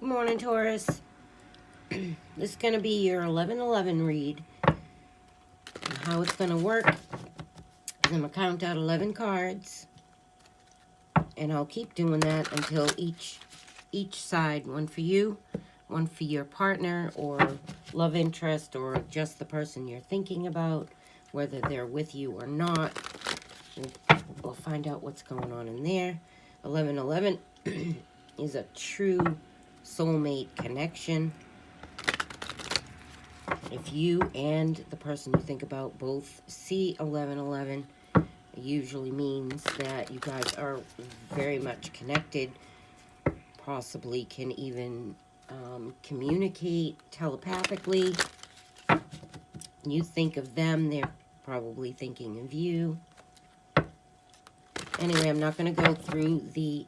Good morning, Taurus. This is going to be your 11-11 read. And how it's going to work is I'm going to count out 11 cards. And I'll keep doing that until each side, one for you, one for your partner or love interest or just the person you're thinking about, whether they're with you or not. We'll find out what's going on in there. 11-11 is a true soulmate connection. If you and the person you think about both see 11-11, it usually means that you guys are very much connected, possibly can even communicate telepathically. You think of them, they're probably thinking of you. Anyway, I'm not going to go through the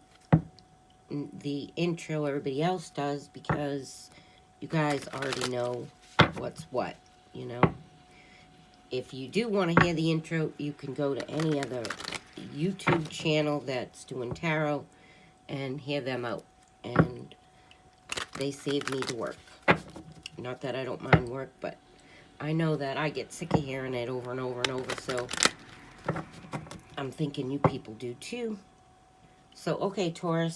intro everybody else does because you guys already know what's what, you know. If you do want to hear the intro, you can go to any other YouTube channel that's doing tarot and hear them out. And they save me the work. Not that I don't mind work, but I know that I get sick of hearing it over and over and over, so I'm thinking you people do too. So, okay, Taurus,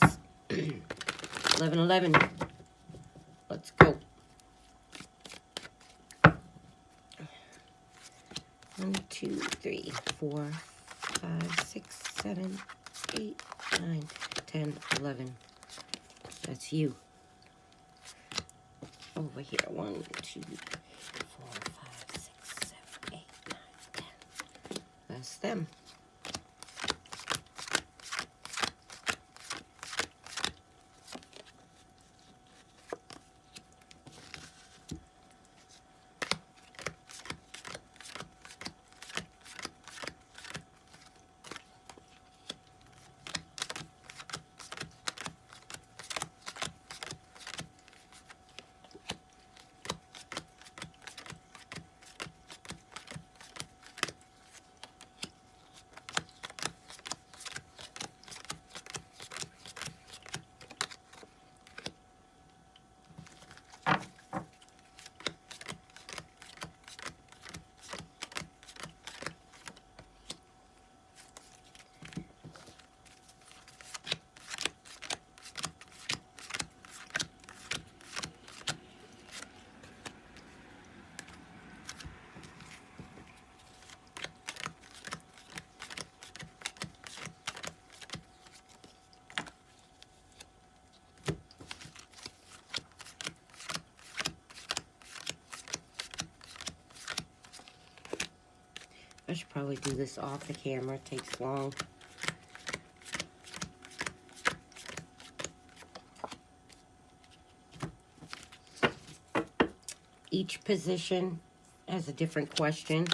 11-11, let's go. 1, 2, 3, 4, 5, 6, 7, 8, 9, 10, 11. That's you. Over here, 1, 2, 4, 5, 6, 7, 8, 9, 10. That's them. I should probably do this off the camera. It takes long. Each position has a different question.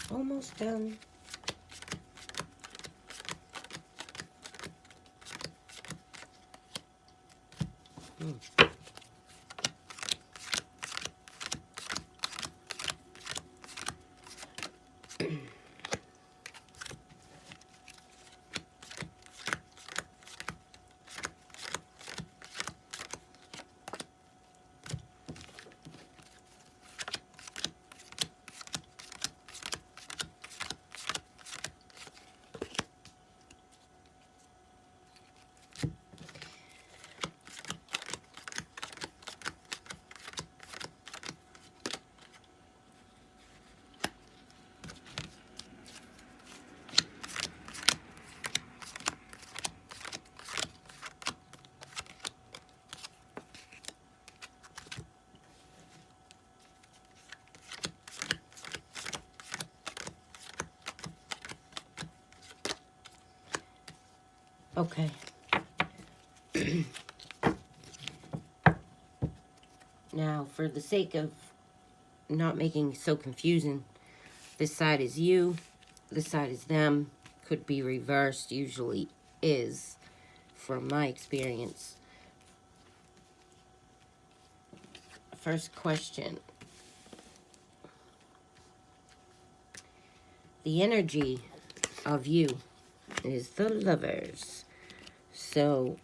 Almost done. Okay. Now, for the sake of not making it so confusing, this side is you, this side is them. Could be reversed, usually is, from my experience. First question. The energy of you is the Lovers. So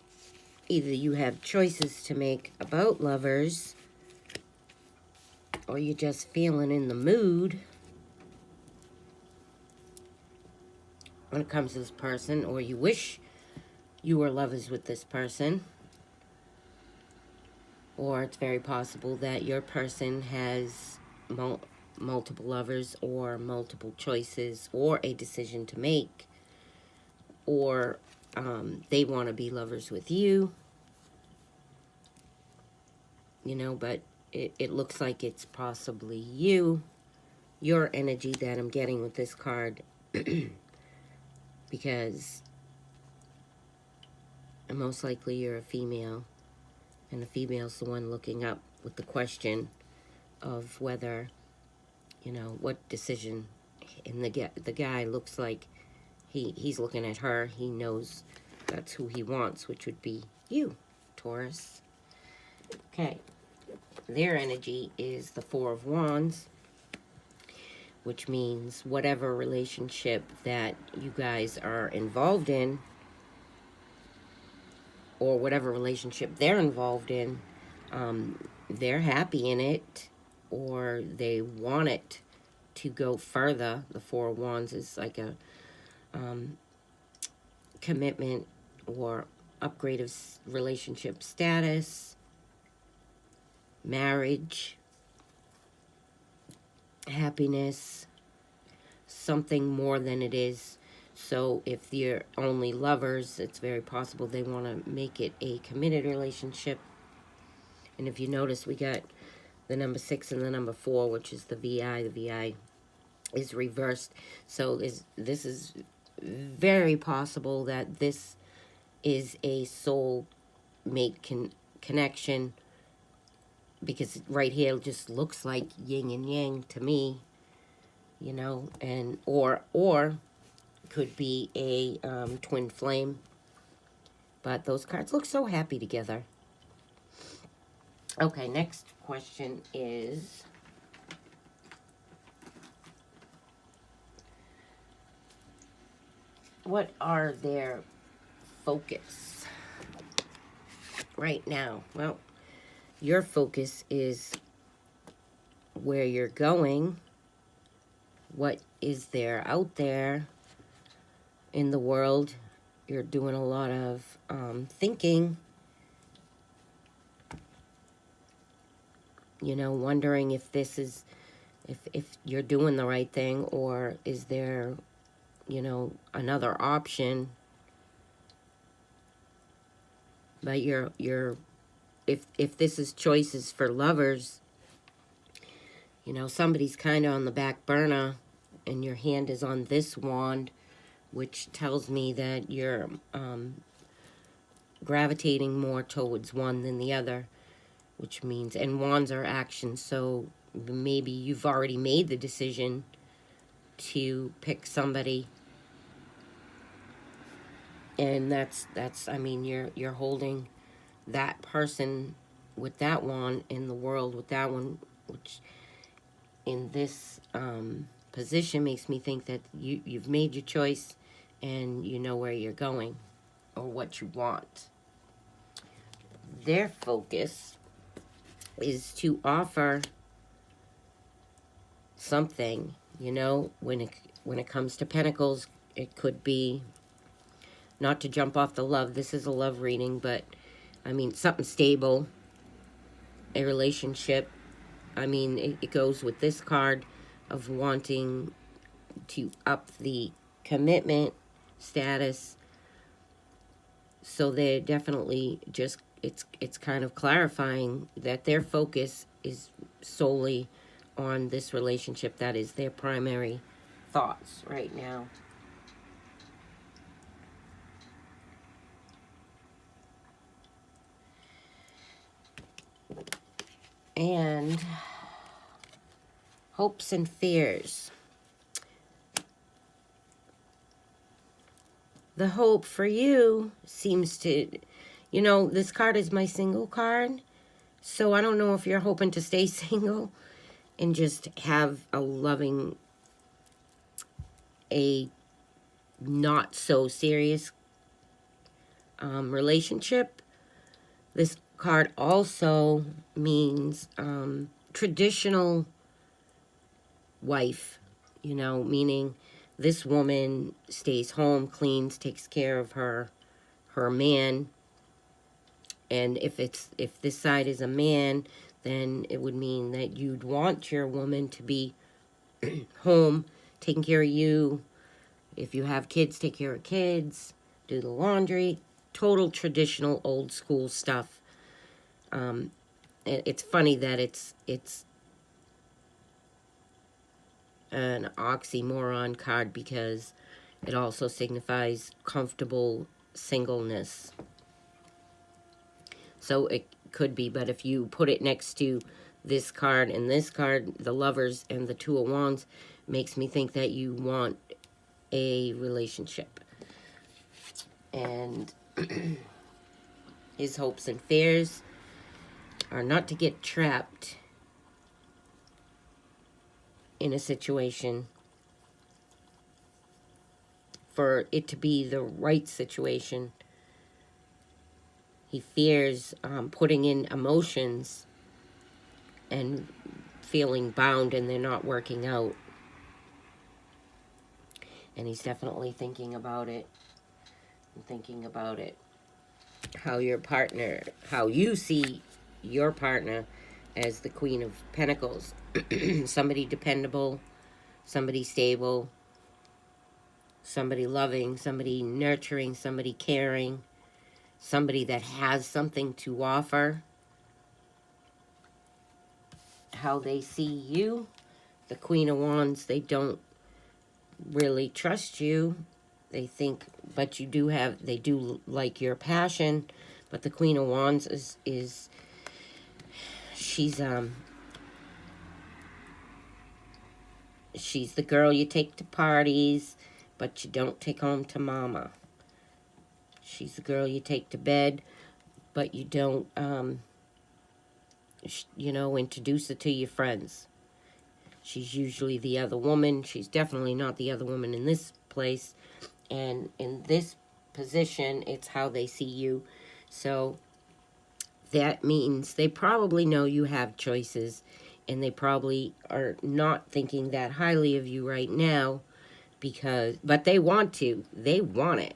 either you have choices to make about lovers, or you're just feeling in the mood when it comes to this person, or you wish you were lovers with this person. Or it's very possible that your person has multiple lovers, or multiple choices, or a decision to make, or they want to be lovers with you, you know, but it looks like it's possibly your energy that I'm getting with this card, because most likely you're a female, and the female's the one looking up with the question of whether, you know, what decision. And the guy looks like he's looking at her. He knows that's who he wants, which would be you, Taurus. Okay. Their energy is the Four of Wands, which means whatever relationship that you guys are involved in, or whatever relationship they're involved in, they're happy in it, or they want it to go further. The Four of Wands is like a commitment or upgrade of relationship status, marriage, happiness, something more than it is. So if you're only lovers, it's very possible they want to make it a committed relationship. And if you notice, we got the number 6 and the number 4, which is the VI. The VI is reversed. So this is very possible that this is a soul mate connection, because right here it just looks like yin and yang to me, you know, and or could be a twin flame. But those cards look so happy together. Okay, next question is, what are their focus right now? Well, your focus is where you're going, what is there out there in the world. You're doing a lot of thinking, you know, wondering if this is, if you're doing the right thing, or is there, you know, another option. But if this is choices for lovers, you know, somebody's kind of on the back burner, and your hand is on this wand, which tells me that you're gravitating more towards one than the other, which means, and wands are action, so maybe you've already made the decision to pick somebody, and that's I mean, you're holding that person with that wand in the world with that one, which in this position makes me think that you've made your choice, and you know where you're going or what you want. Their focus is to offer something, you know, when it comes to Pentacles. It could be, not to jump off the love, this is a love reading, but I mean something stable, a relationship. I mean, it goes with this card of wanting to up the commitment status. So they're definitely just, it's kind of clarifying that their focus is solely on this relationship. That is their primary thoughts right now. And hopes and fears. the hope for you seems to, you know, this card is my single card. So I don't know if you're hoping to stay single and just have a loving, a not so serious relationship. This card also means traditional wife, you know, meaning this woman stays home, cleans, takes care of her man. And if this side is a man, then it would mean that you'd want your woman to be home, taking care of you. If you have kids, take care of kids, do the laundry. Total traditional old school stuff. It's funny that it's an oxymoron card because it also signifies comfortable singleness. So it could be, but if you put it next to this card and this card, the Lovers and the Two of Wands, makes me think that you want a relationship. And his hopes and fears are not to get trapped in a situation, for it to be the right situation. He fears putting in emotions and feeling bound and they're not working out. And he's definitely thinking about it. How your partner, how you see your partner as the Queen of Pentacles. Somebody dependable, somebody stable, somebody loving, somebody nurturing, somebody caring, somebody that has something to offer. How they see you, the Queen of Wands, they don't really trust you. They think, but you do have, they do like your passion, but the Queen of Wands is she's the girl you take to parties, but you don't take home to mama. She's the girl you take to bed, but you don't, you know, introduce her to your friends. She's usually the other woman. She's definitely not the other woman in this place. And in this position, it's how they see you. So that means they probably know you have choices, and they probably are not thinking that highly of you right now, but they want to. They want it.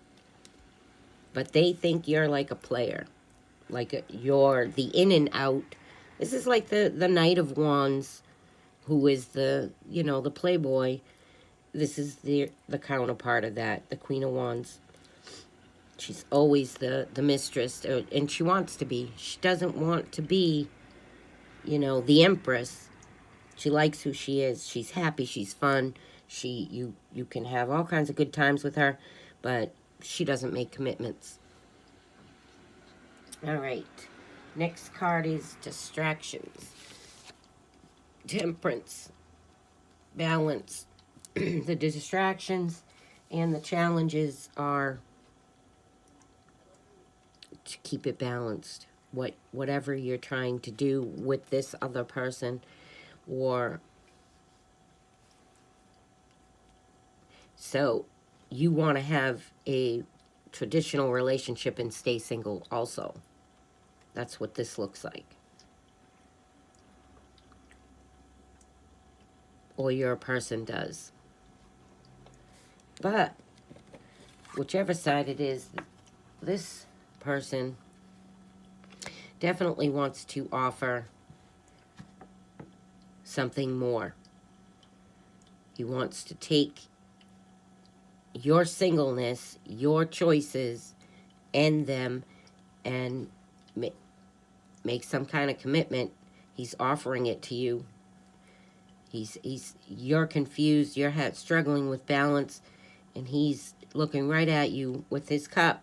But they think you're like a player. You're the in and out. This is like the Knight of Wands, who is the, you know, the playboy. This is the counterpart of that, the Queen of Wands. She's always the mistress, and she wants to be. She doesn't want to be, you know, the Empress. She likes who she is. She's happy. She's fun. You can have all kinds of good times with her, but she doesn't make commitments. All right. Next card is distractions. Temperance. Balance. The distractions and the challenges are to keep it balanced. Whatever you're trying to do with this other person, or so you want to have a traditional relationship and stay single also. That's what this looks like. Or your person does. But whichever side it is, this person definitely wants to offer something more. He wants to take your singleness, your choices, end them, and make some kind of commitment. He's offering it to you. You're confused, you're struggling with balance, and he's looking right at you with his cup.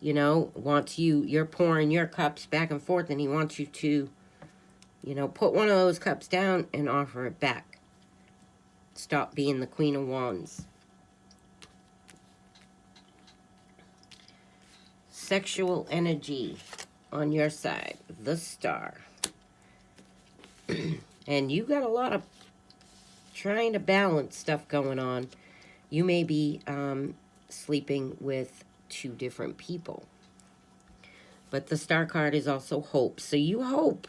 You know, you're pouring your cups back and forth, and he wants you to, you know, put one of those cups down and offer it back. Stop being the Queen of Wands. sexual energy on your side, the Star. And you got a lot of trying to balance stuff going on. You may be sleeping with 2 different people. But the Star card is also hope. So you hope.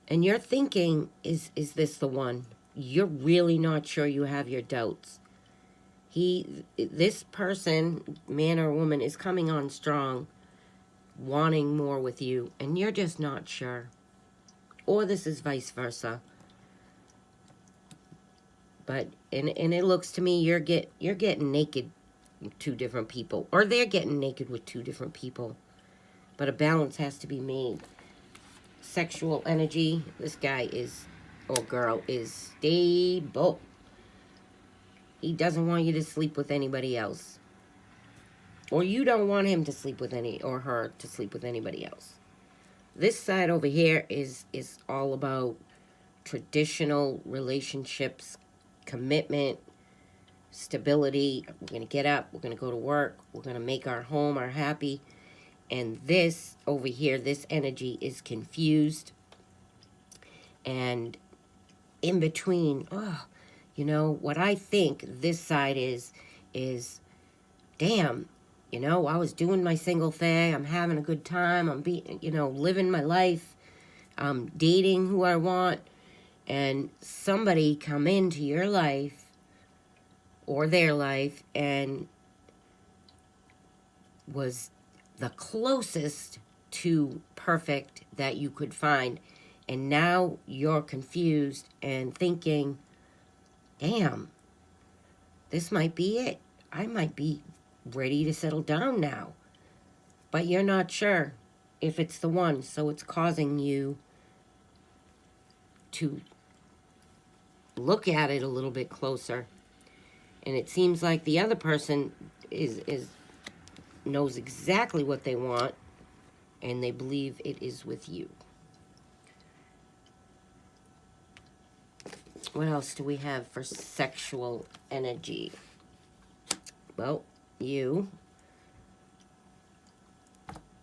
And you're thinking, is this the one? You're really not sure. You have your doubts. This person, man or woman, is coming on strong, wanting more with you, and you're just not sure. Or this is vice versa. But and it looks to me you're getting naked with 2 different people, or they're getting naked with 2 different people. But a balance has to be made. Sexual energy. This guy is, or girl, is stable. He doesn't want you to sleep with anybody else. Or you don't want him to sleep with or her to sleep with anybody else. This side over here is all about traditional relationships, commitment, stability. We're going to get up. We're going to go to work. We're going to make our home our happy. And this over here, this energy is confused. And in between, you know, what I think this side is, damn, you know, I was doing my single thing. I'm having a good time. I'm living my life. I'm dating who I want. And somebody come into your life or their life and was the closest to perfect that you could find. And now you're confused and thinking, damn, this might be it. I might be ready to settle down now. But you're not sure if it's the one. So it's causing you to look at it a little bit closer. And it seems like the other person knows exactly what they want, and they believe it is with you. What else do we have for sexual energy? Well, you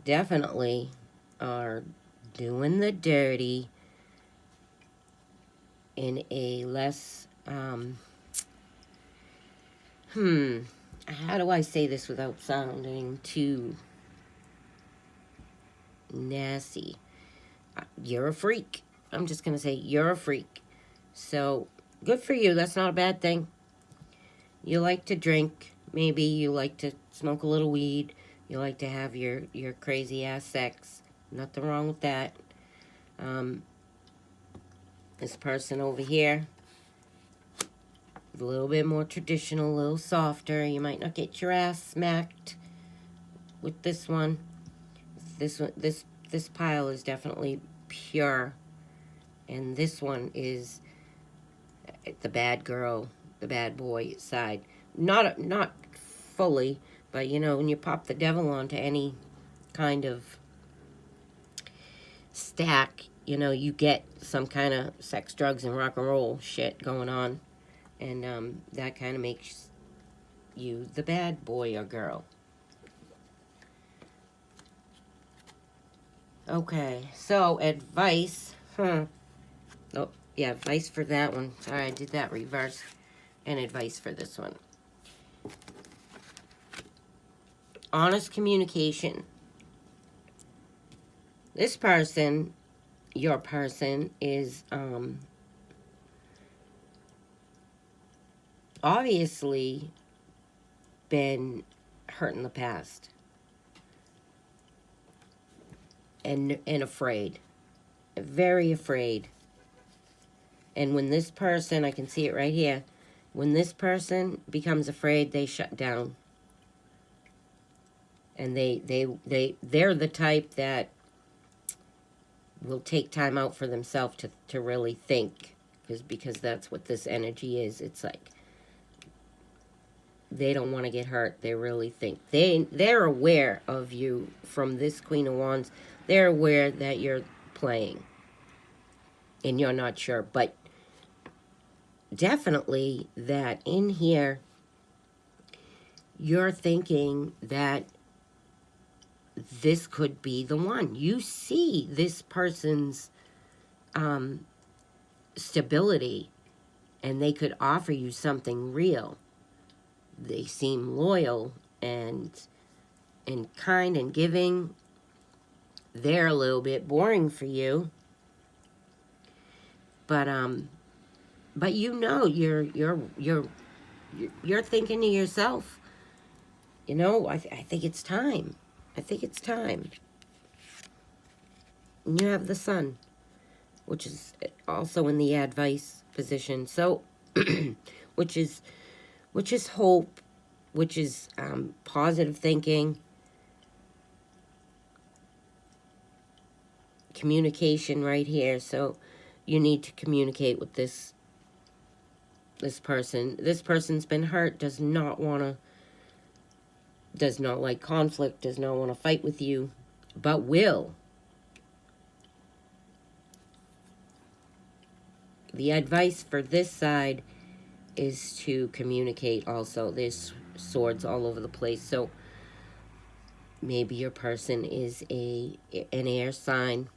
definitely are doing the dirty in a less, how do I say this without sounding too nasty? You're a freak. I'm just going to say you're a freak. So, good for you. That's not a bad thing. You like to drink. Maybe you like to smoke a little weed. You like to have your crazy-ass sex. Nothing wrong with that. This person over here, a little bit more traditional, a little softer. You might not get your ass smacked with this one. This pile is definitely pure. And this one is the bad girl, the bad boy side. Not fully, but you know, when you pop the devil onto any kind of stack, you know, you get some kind of sex, drugs, and rock and roll shit going on. And that kind of makes you the bad boy or girl. Okay, so advice. Oh, yeah, advice for that one. Sorry, I did that reverse. And advice for this one. Honest communication. This person, your person, is obviously been hurt in the past. And afraid. Very afraid. And when this person, I can see it right here, when this person becomes afraid, they shut down. And they're the type that will take time out for themselves to really think. Because that's what this energy is. It's like they don't want to get hurt. They really think. They're aware of you from this Queen of Wands. They're aware that you're playing. And you're not sure. But definitely that in here, you're thinking that this could be the one. You see this person's stability, and they could offer you something real. They seem loyal and kind and giving. They're a little bit boring for you, but you know, you're thinking to yourself, you know, I think it's time. I think it's time. And you have the Sun, which is also in the advice position. So, which is hope, which is positive thinking, communication right here. So you need to communicate with this person. This person's been hurt, does not like conflict, does not want to fight with you, but will. The advice for this side is to communicate also. There's swords all over the place. So maybe your person is an air sign.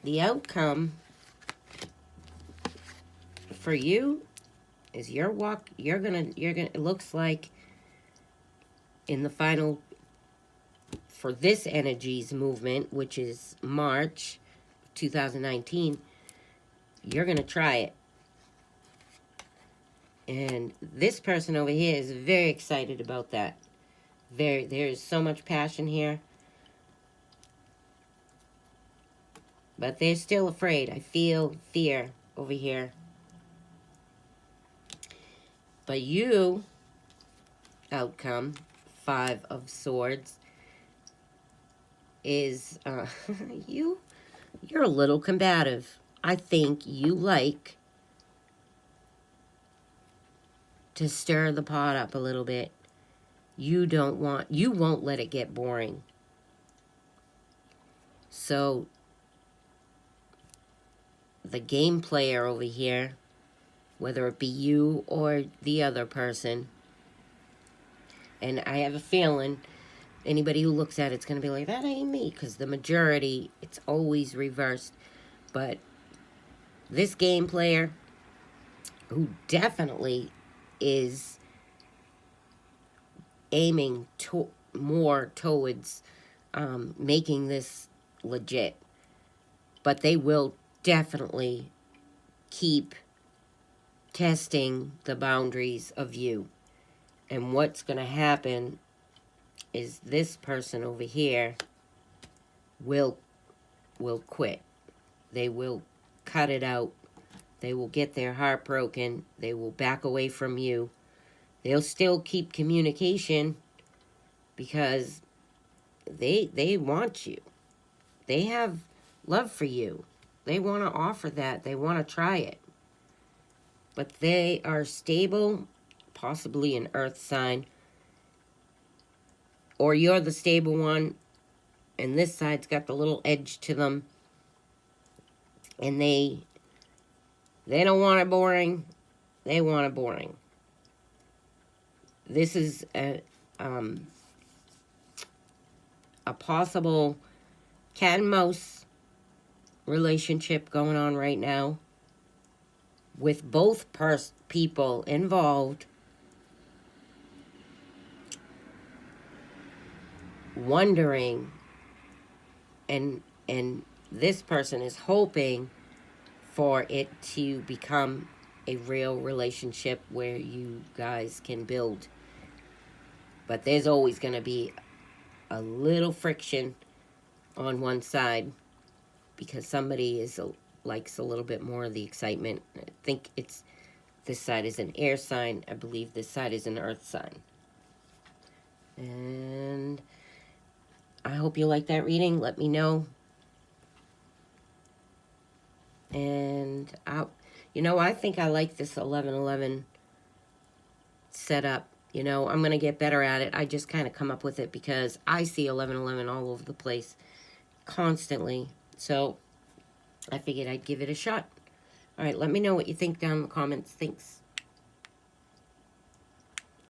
The outcome for you is it looks like in the final, for this energy's movement, which is March 2019, you're going to try it. And this person over here is very excited about that. There's so much passion here. But they're still afraid. I feel fear over here. But you, outcome, 5 of Swords, is, you're a little combative. I think you like to stir the pot up a little bit. You won't let it get boring. So, the game player over here, whether it be you or the other person, and I have a feeling anybody who looks at it's going to be like, that ain't me, because the majority, it's always reversed. But this game player, who definitely is aiming more towards making this legit, but they will definitely keep testing the boundaries of you. And what's going to happen is this person over here will quit. They will cut it out. They will get their heart broken. They will back away from you. They'll still keep communication because they want you. They have love for you. They want to offer that. They want to try it. But they are stable, possibly an earth sign. Or you're the stable one, and this side's got the little edge to them. And they don't want it boring. They want it boring. This is a possible cat and mouse relationship going on right now with both people involved, wondering, and this person is hoping for it to become a real relationship where you guys can build. But there's always going to be a little friction on one side because somebody likes a little bit more of the excitement. I think this side is an air sign. I believe this side is an earth sign. And I hope you like that reading. Let me know. And I think I like this 1111 setup. I'm going to get better at it. I just kind of come up with it because I see 1111 all over the place constantly. So I figured I'd give it a shot. All right, let me know what you think down in the comments. Thanks.